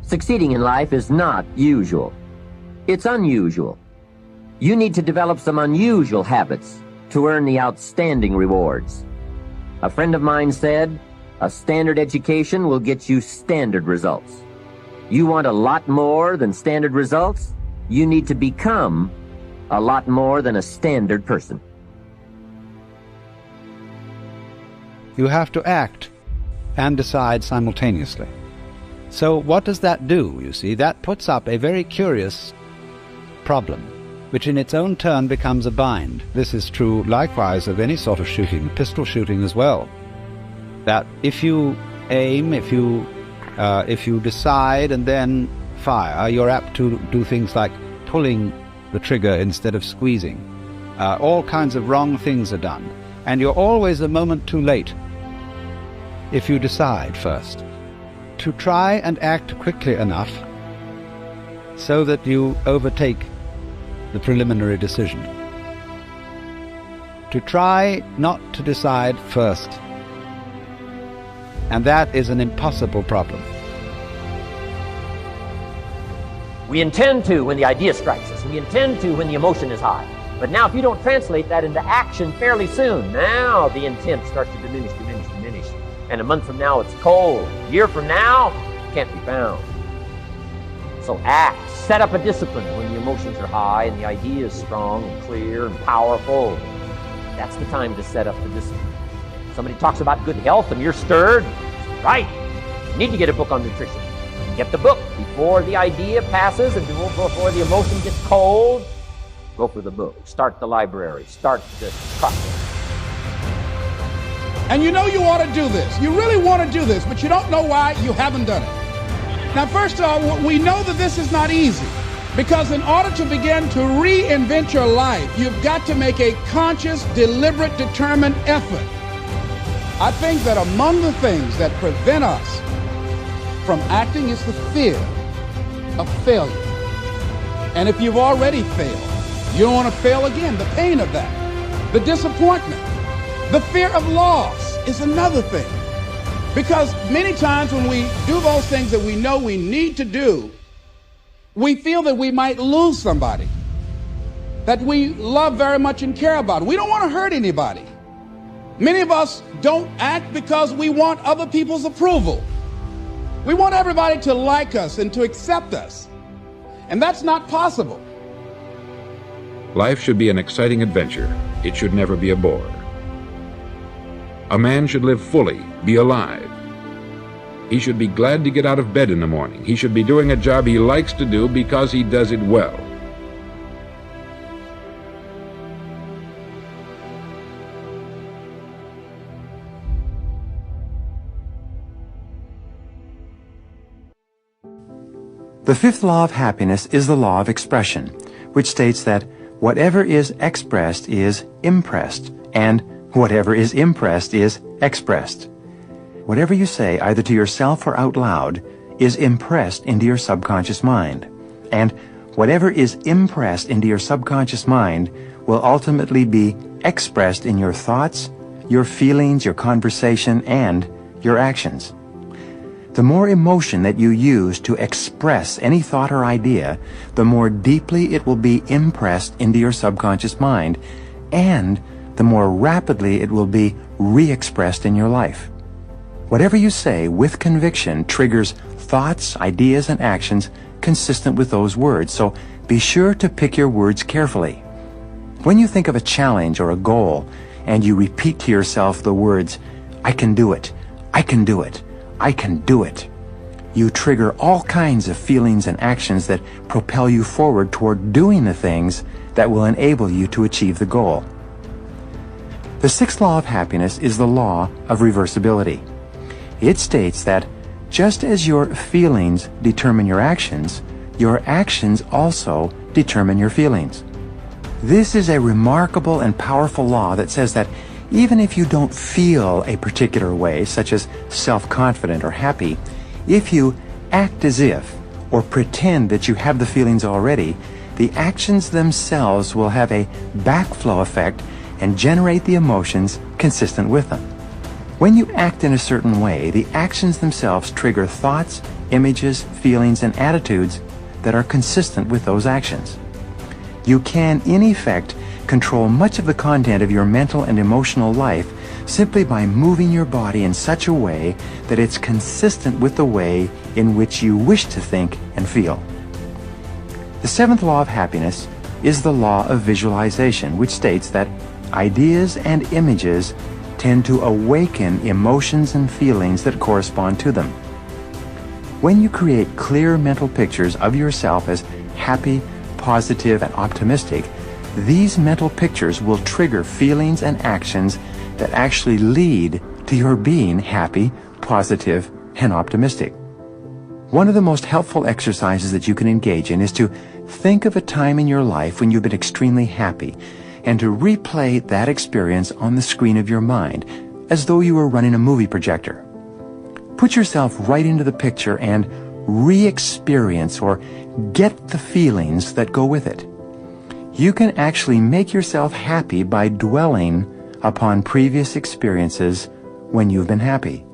Succeeding in life is not usual. It's unusual. You need to develop some unusual habits to earn the outstanding rewards. A friend of mine said, a standard education will get you standard results. You want a lot more than standard results? You need to become a lot more than a standard person. You have to act and decide simultaneously. So what does that do, you see? That puts up a very curious problem, which in its own turn becomes a bind. This is true likewise of any sort of shooting, pistol shooting as well. That if you aim, if you decide and then fire, you're apt to do things like pulling the trigger instead of squeezing. All kinds of wrong things are done. And you're always a moment too late if you decide first. To try and act quickly enough so that you overtake the preliminary decision. To try not to decide first. And that is an impossible problem. We intend to when the idea strikes us. We intend to when the emotion is high. But now if you don't translate that into action fairly soon, now the intent starts to diminish. And a month from now it's cold. A year from now, it can't be found. So act. Set up a discipline when the emotions are high and the idea is strong and clear and powerful. That's the time to set up the discipline. Somebody talks about good health and you're stirred. Right. You need to get a book on nutrition. Get the book before the idea passes and before the emotion gets cold. Go for the book. Start the library. Start the process. And you know you ought to do this. You really want to do this, but you don't know why you haven't done it. Now, first of all, we know that this is not easy, because in order to begin to reinvent your life, you've got to make a conscious, deliberate, determined effort. I think that among the things that prevent us from acting is the fear of failure. And if you've already failed, you don't want to fail again. The pain of that, the disappointment, the fear of loss is another thing. Because many times when we do those things that we know we need to do, we feel that we might lose somebody that we love very much and care about. We don't want to hurt anybody. Many of us don't act because we want other people's approval. We want everybody to like us and to accept us. And that's not possible. Life should be an exciting adventure. It should never be a bore. A man should live fully, be alive. He should be glad to get out of bed in the morning. He should be doing a job he likes to do because he does it well. The fifth law of happiness is the law of expression, which states that whatever is expressed is impressed, and whatever is impressed is expressed. Whatever you say, either to yourself or out loud, is impressed into your subconscious mind. And whatever is impressed into your subconscious mind will ultimately be expressed in your thoughts, your feelings, your conversation, and your actions. The more emotion that you use to express any thought or idea, the more deeply it will be impressed into your subconscious mind, and the more rapidly it will be re-expressed in your life. Whatever you say with conviction triggers thoughts, ideas, and actions consistent with those words, so be sure to pick your words carefully. When you think of a challenge or a goal, and you repeat to yourself the words, "I can do it, I can do it, I can do it," you trigger all kinds of feelings and actions that propel you forward toward doing the things that will enable you to achieve the goal. The sixth law of happiness is the law of reversibility. It states that just as your feelings determine your actions also determine your feelings. This is a remarkable and powerful law that says that even if you don't feel a particular way, such as self-confident or happy, if you act as if or pretend that you have the feelings already, the actions themselves will have a backflow effect and generate the emotions consistent with them. When you act in a certain way, the actions themselves trigger thoughts, images, feelings, and attitudes that are consistent with those actions. You can, in effect, control much of the content of your mental and emotional life simply by moving your body in such a way that it's consistent with the way in which you wish to think and feel. The seventh law of happiness is the law of visualization, which states that ideas and images tend to awaken emotions and feelings that correspond to them. When you create clear mental pictures of yourself as happy, positive, and optimistic, these mental pictures will trigger feelings and actions that actually lead to your being happy, positive, and optimistic. One of the most helpful exercises that you can engage in is to think of a time in your life when you've been extremely happy, and to replay that experience on the screen of your mind, as though you were running a movie projector. Put yourself right into the picture and re-experience or get the feelings that go with it. You can actually make yourself happy by dwelling upon previous experiences when you've been happy.